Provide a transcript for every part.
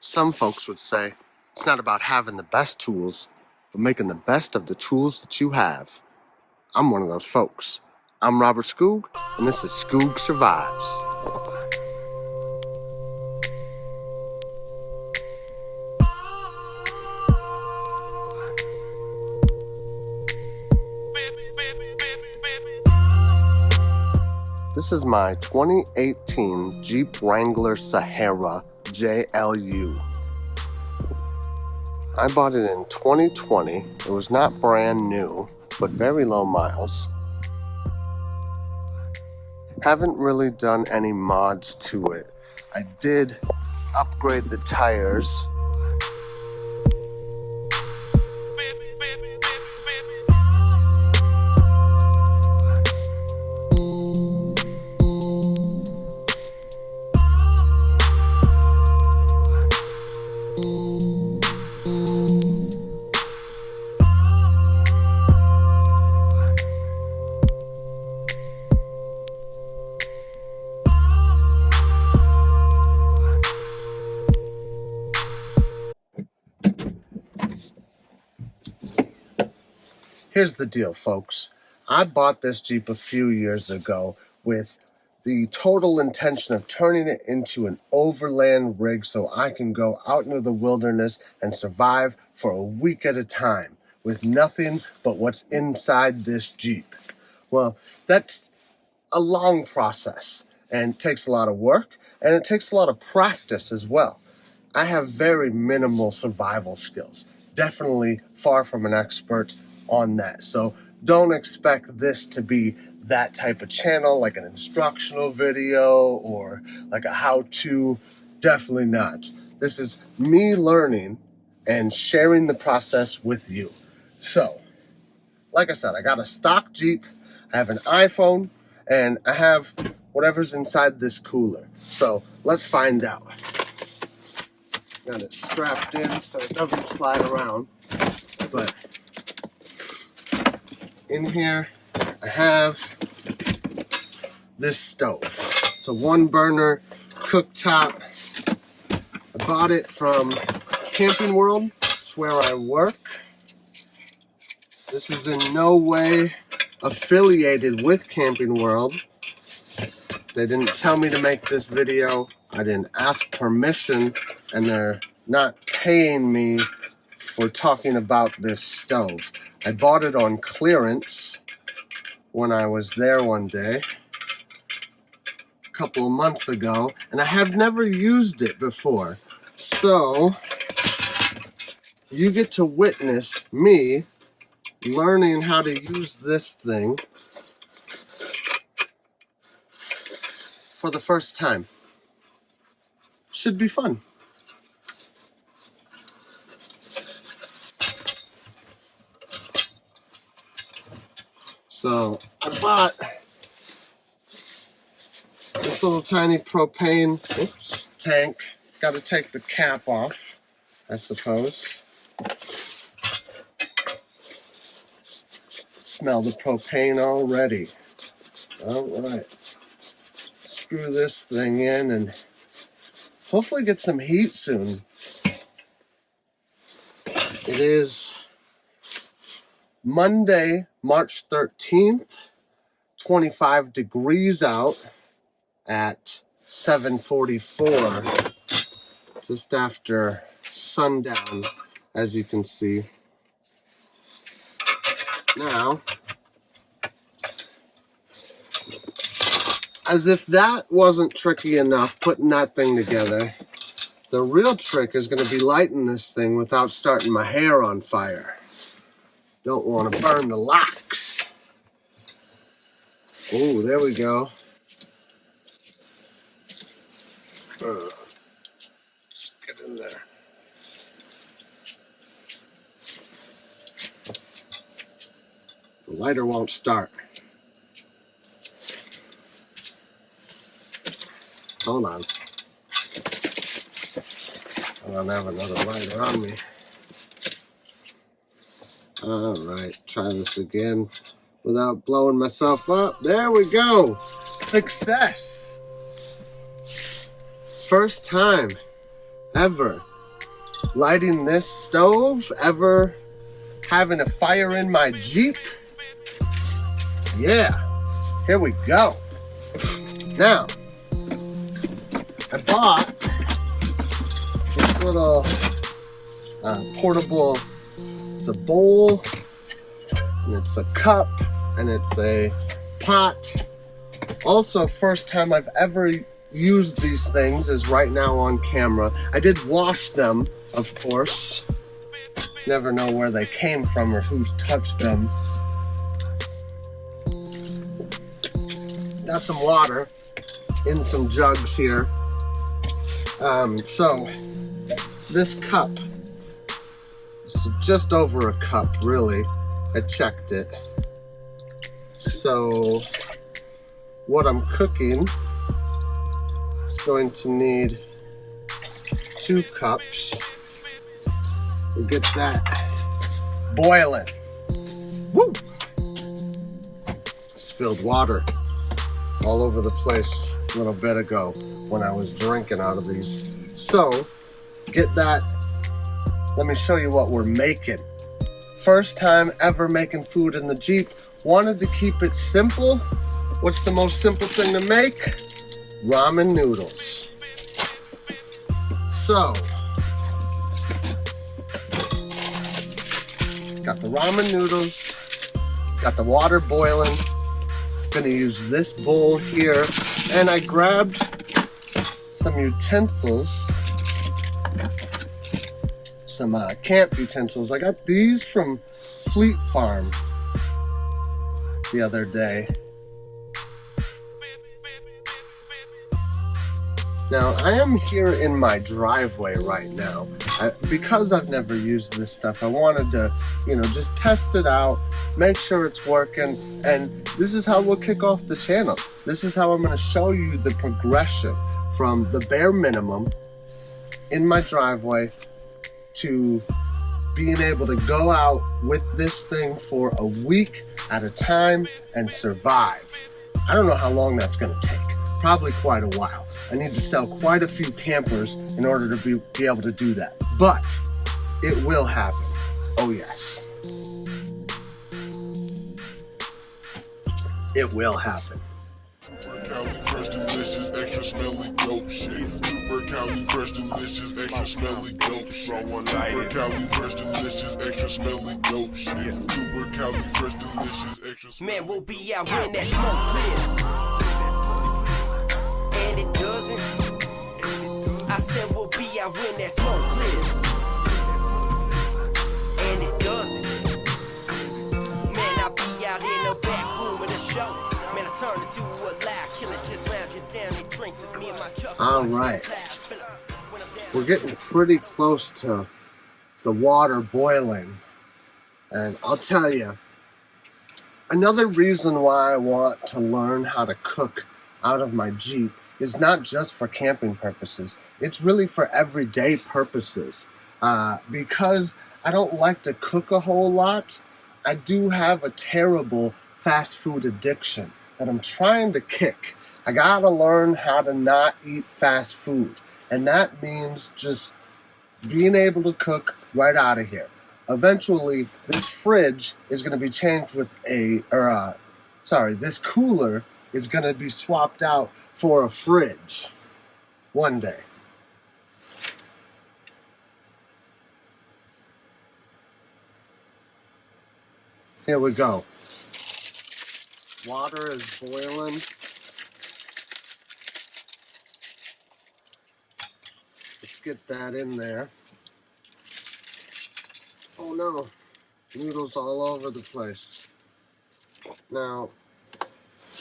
Some folks would say it's not about having the best tools, but making the best of the tools that you have. I'm one of those folks. I'm Robert Skoog, and this is Skoog Survives. This is my 2018 Jeep Wrangler Sahara JLU. I bought it in 2020. It was not brand new, but very low miles. Haven't really done any mods to it. I did upgrade the tires. Here's the deal, folks. I bought this Jeep a few years ago with the total intention of turning it into an overland rig so I can go out into the wilderness and survive for a week at a time with nothing but what's inside this Jeep. Well, that's a long process and takes a lot of work, and it takes a lot of practice as well. I have very minimal survival skills. Definitely far from an expert on that. So don't expect this to be that type of channel, like an instructional video or like a how-to. Definitely not. This is me learning and sharing the process with you. So, like I said, I got a stock Jeep, I have an iPhone, and I have whatever's inside this cooler. So let's find out. Got it strapped in so it doesn't slide around. But in here, I have this stove. It's a one-burner cooktop. I bought it from Camping World. It's where I work. This is in no way affiliated with Camping World. They didn't tell me to make this video. I didn't ask permission, and they're not paying me for talking about this stove. I bought it on clearance when I was there one day, a couple of months ago, and I have never used it before. So, you get to witness me learning how to use this thing for the first time. Should be fun. So I bought this little tiny propane tank. Got to take the cap off, I suppose. Smell the propane already. All right. Screw this thing in and hopefully get some heat soon. It is Monday, March 13th, 25 degrees out at 7:44, just after sundown, as you can see. Now, as if that wasn't tricky enough, putting that thing together, the real trick is going to be lighting this thing without starting my hair on fire. Don't want to burn the locks. Oh, there we go. Let's get in there. The lighter won't start. Hold on. I don't have another lighter on me. All right, try this again without blowing myself up. There we go. Success. First time ever lighting this stove, ever having a fire in my Jeep? Yeah, here we go. Now, I bought this little portable, it's a bowl, and it's a cup, and it's a pot. Also, first time I've ever used these things is right now on camera. I did wash them, of course. Never know where they came from or who's touched them. Got some water in some jugs here. So this cup, it's just over a cup, really. I checked it. So what I'm cooking is going to need 2 cups. We get that boiling. Woo! Spilled water all over the place a little bit ago when I was drinking out of these. So, get that. Let me show you what we're making. First time ever making food in the Jeep. Wanted to keep it simple. What's the most simple thing to make? Ramen noodles. So, got the ramen noodles, got the water boiling. Gonna use this bowl here, and I grabbed some utensils, some camp utensils. I got these from Fleet Farm the other day. Now, I am here in my driveway right now. Because I've never used this stuff, I wanted to, just test it out, make sure it's working, and this is how we'll kick off the channel. This is how I'm going to show you the progression from the bare minimum in my driveway to being able to go out with this thing for a week at a time and survive. I don't know how long that's going to take. Probably quite a while. I need to sell quite a few campers in order to be able to do that. But it will happen. Oh yes. It will happen. Super Cali, fresh, delicious, extra smelly dope shit. Super Cali, fresh, delicious, extra smelly dope shit. Super Cali, fresh, delicious, extra smelly dope shit. Super Cali, fresh, delicious, extra smelly. Man, we'll be out when that smoke clears. And it doesn't. I said we'll be out when that smoke clears. And it doesn't. Man, I'll be out in the back room of the show. Man, I turned into a live killer, just lounging down and drinks. It's me and my truck. All right. We're getting pretty close to the water boiling. And I'll tell you, another reason why I want to learn how to cook out of my Jeep is not just for camping purposes. It's really for everyday purposes. Because I don't like to cook a whole lot, I do have a terrible fast food addiction that I'm trying to kick. I gotta learn how to not eat fast food. And that means just being able to cook right out of here. Eventually, this fridge is gonna be changed with this cooler is gonna be swapped out for a fridge one day. Here we go. Water is boiling. Let's get that in there. Oh no, noodles all over the place. Now,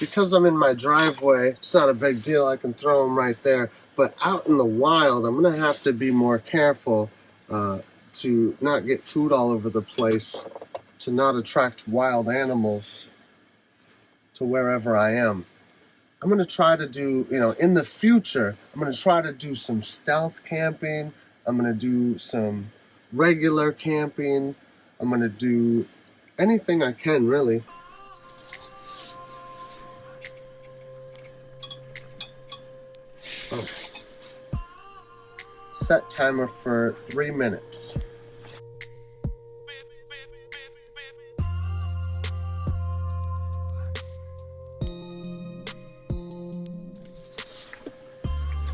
because I'm in my driveway, it's not a big deal. I can throw them right there. But out in the wild, I'm going to have to be more careful to not get food all over the place, to not attract wild animals to wherever I am. I'm going to try to do, in the future, I'm going to try to do some stealth camping. I'm going to do some regular camping. I'm going to do anything I can, really. set timer for 3 minutes.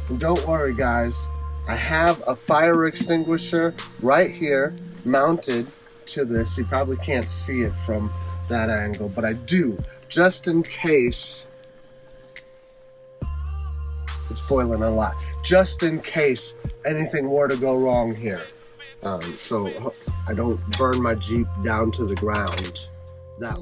And don't worry guys, I have a fire extinguisher right here mounted to this. You probably can't see it from that angle, but I do, just in case. It's boiling a lot, just in case anything were to go wrong here. So I don't burn my Jeep down to the ground. That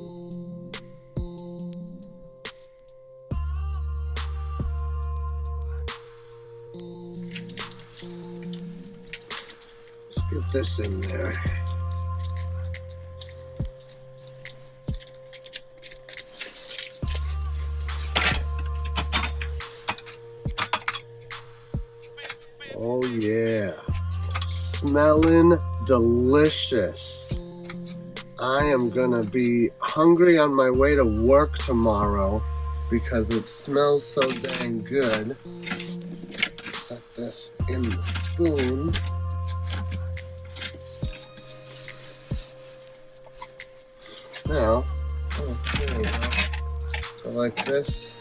Let's get this in there. Oh yeah, smelling delicious. I am gonna be hungry on my way to work tomorrow because it smells so dang good. Set this in the spoon. Now, there you go. Go like this.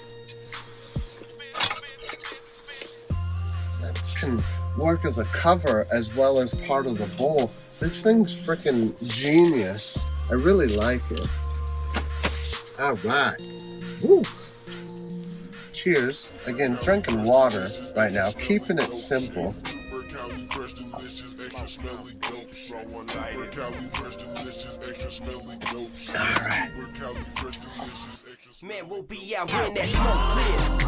Can work as a cover as well as part of the bowl. This thing's freaking genius. I really like it. All right. Woo. Cheers. Again, drinking water right now, keeping it simple. All right. Man, we'll be out when that smoke clears.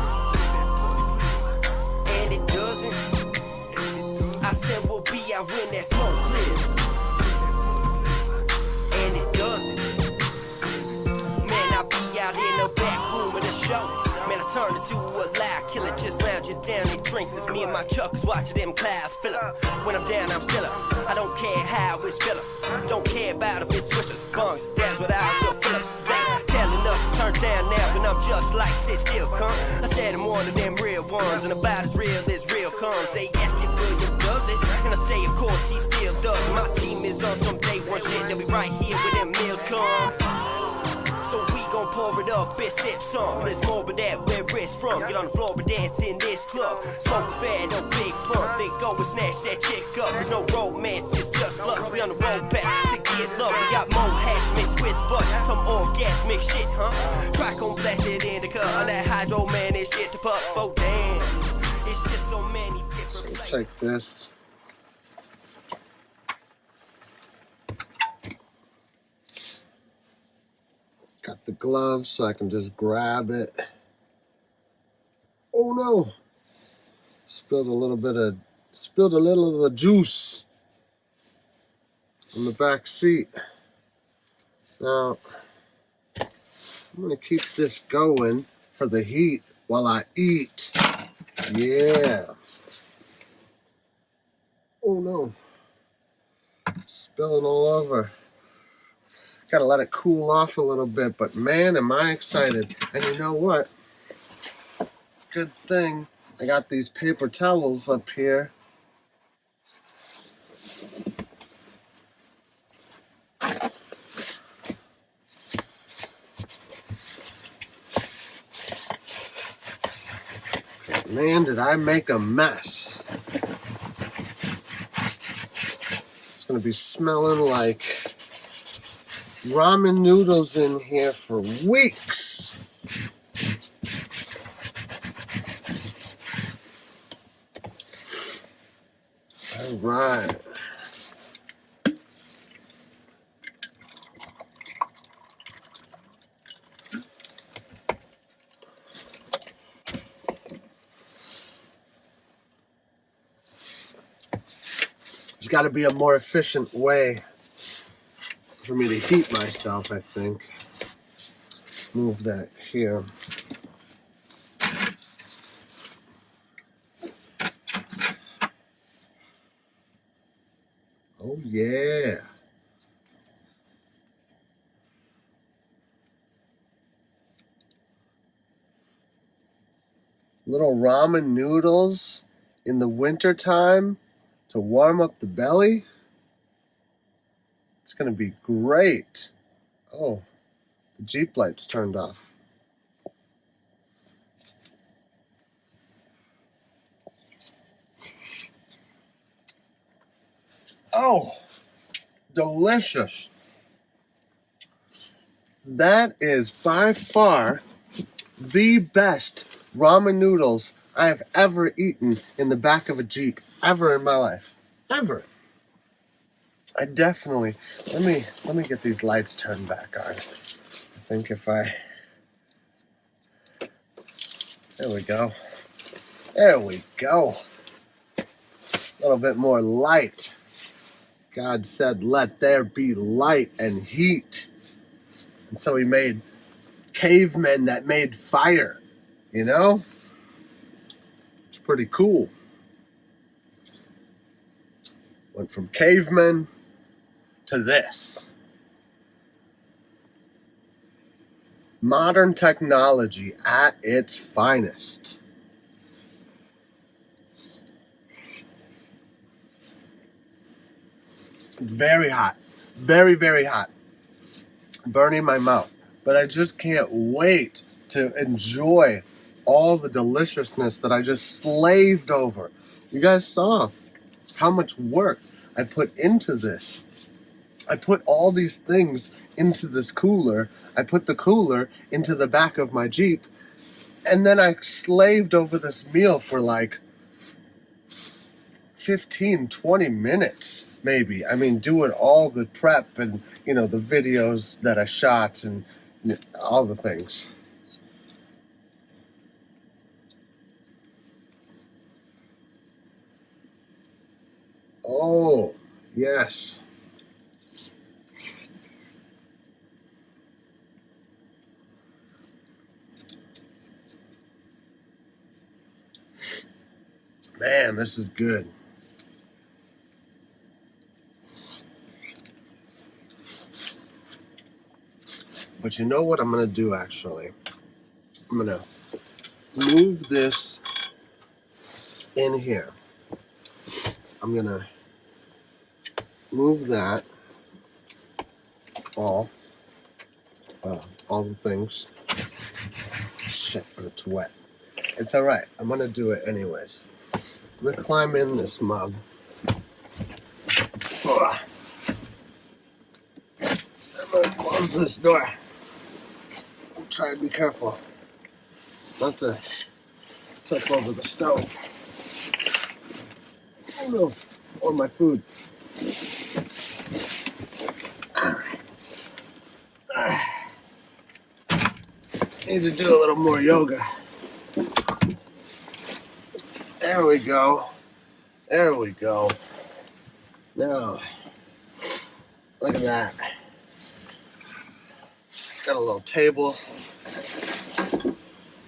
And it doesn't. I said we'll be out when that smoke clears. And it doesn't. Man, I'll be out in the back room of the show. Man, I turned into a lie killer, just lounging down in drinks. It's me and my chuckers watching them clouds fill up. When I'm down, I'm still up. I don't care how it's fill up. Don't care about if it's swishers, bungs, dabs with eyes or Phillips. They telling us to turn down now, but I'm just like sit still, come. I said I'm one of them real ones, and about as real as real comes. They ask if William does it, and I say of course he still does. My team is on some day one shit. They'll be right here when them meals come. So we gon' pour it up, bitch, sip some. There's more of that, where it's from. Get on the floor and dance in this club. Smoke a fat, no big blunt. They go and snatch that chick up. There's no romance, it's just lust. We on the road back to get love. We got more hash mixed with butt. Some orgasmic shit, huh? Tricone blasted in the cup. On that hydro, man, it's shit to puff. Oh, damn. It's just so many different So take this. Got the gloves so I can just grab it. Oh no! Spilled a little of the juice on the back seat. Now, I'm gonna keep this going for the heat while I eat. Yeah. Oh no. Spilling all over. Gotta let it cool off a little bit, but man, am I excited. And you know what? Good thing I got these paper towels up here. Man, did I make a mess. It's gonna be smelling like ramen noodles in here for weeks. All right. There's got to be a more efficient way for me to heat myself, I think. Move that here. Oh yeah. Little ramen noodles in the wintertime. to warm up the belly. It's going to be great. Oh, the Jeep light's turned off. Oh, delicious. That is by far the best ramen noodles I have ever eaten in the back of a Jeep, ever in my life. Ever. I definitely, let me get these lights turned back on. I think if I, there we go. There we go. A little bit more light. God said, let there be light and heat. And so he made cavemen that made fire, you know? It's pretty cool. Went from cavemen to this. Modern technology at its finest. Very hot. Very, very hot. Burning my mouth. But I just can't wait to enjoy all the deliciousness that I just slaved over. You guys saw how much work I put into this. I put all these things into this cooler. I put the cooler into the back of my Jeep. And then I slaved over this meal for like 15, 20 minutes, maybe. I mean, doing all the prep and, you know, the videos that I shot and all the things. Oh, yes. Man, this is good. But you know what I'm going to do, actually? I'm going to move this in here. I'm going to move that, all the things. Shit, but it's wet. It's all right. I'm going to do it anyways. I'm going to climb in this mug. Ugh. I'm going to close this door. Try to be careful not to tip over the stove. Oh no, or my food. Need to do a little more yoga. There we go. There we go. Now, look at that. Got a little table.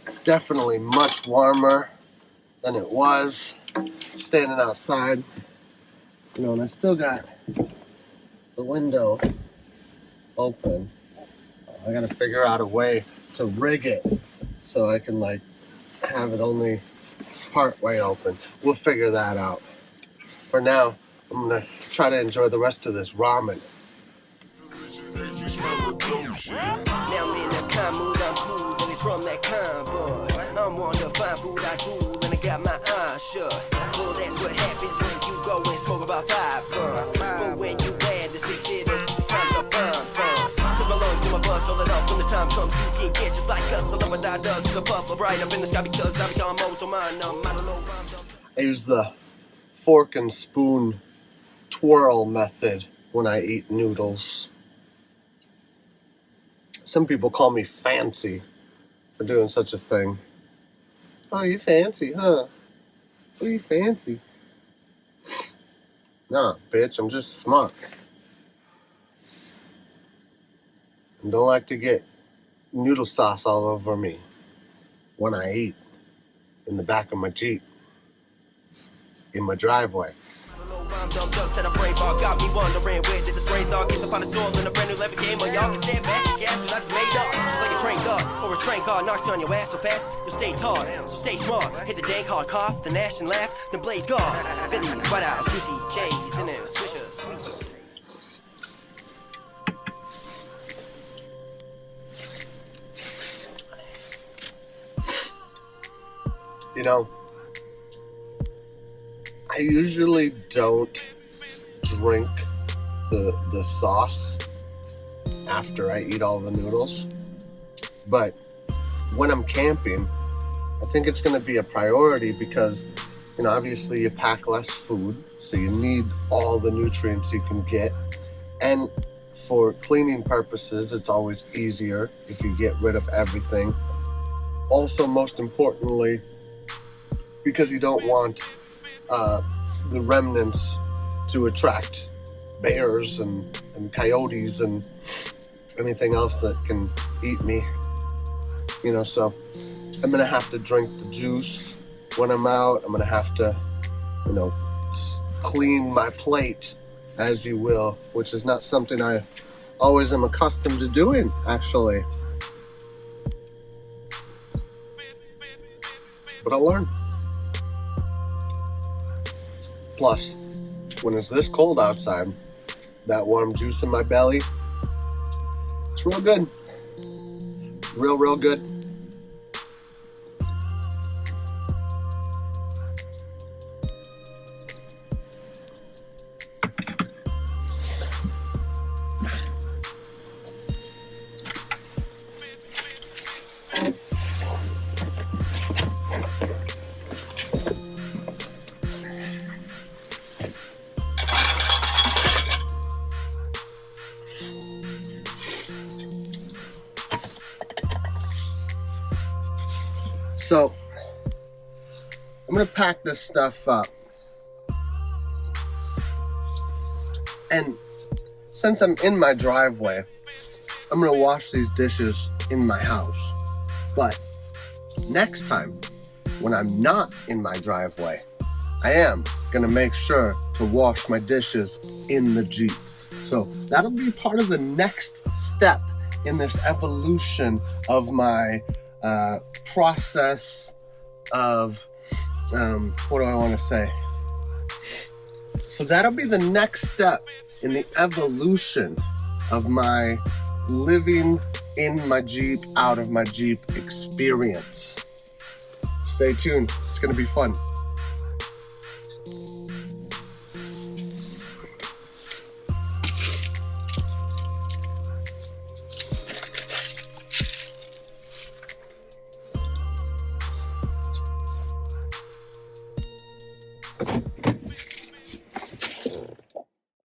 It's definitely much warmer than it was standing outside. You know, and I still got the window open. I gotta figure out a way to rig it so I can like have it only part way open. We'll figure that out. For now, I'm gonna try to enjoy the rest of this ramen. Now I'm in the kind mood, I'm cool, and it's from that kind, boy. I'm on the fine food I drool, and I got my eyes shut. Well, that's what happens when you go and smoke about 5 blunts. But when you add the 6 hit times a bump, cause my lungs in my blood, so that up when the time comes, you can get just like us. I love what I does, cause the puff up right up in the sky, because I become most of mine. I don't know if I'm done. I use the fork and spoon twirl method when I eat noodles. Some people call me fancy for doing such a thing. Oh, you fancy, huh? Oh, you fancy? Nah, bitch, I'm just smart. And don't like to get noodle sauce all over me when I eat in the back of my Jeep, in my driveway. I'm dumb, just said a brain fog. Got me wondering where did this brain all get upon the soul in a brand new level game. Or y'all can stand back and gas what I just made up. Just like a train dog or a train car knocks you on your ass so fast you'll stay tall. So stay smart. Hit the dank hard cough, the gnash and laugh, then blaze guards. Phillies, white eyes, juicy J's, and then swishers. Sweet. You know, I usually don't drink the sauce after I eat all the noodles, but when I'm camping, I think it's going to be a priority because, you know, obviously you pack less food, so you need all the nutrients you can get, and for cleaning purposes, it's always easier if you get rid of everything. Also, most importantly, because you don't want the remnants to attract bears and coyotes and anything else that can eat me. You know, so I'm gonna have to drink the juice when I'm out. I'm gonna have to, you know, clean my plate, as you will, which is not something I always am accustomed to doing, actually. But I'll learn. Plus, when it's this cold outside, that warm juice in my belly, it's real good. Real good. So, I'm going to pack this stuff up. And since I'm in my driveway, I'm going to wash these dishes in my house. But next time, when I'm not in my driveway, I am going to make sure to wash my dishes in the Jeep. So that'll be part of the next step in this evolution of my process of, what do I want to say? So that'll be the next step in the evolution of my living in my Jeep, out of my Jeep experience. Stay tuned. It's going to be fun.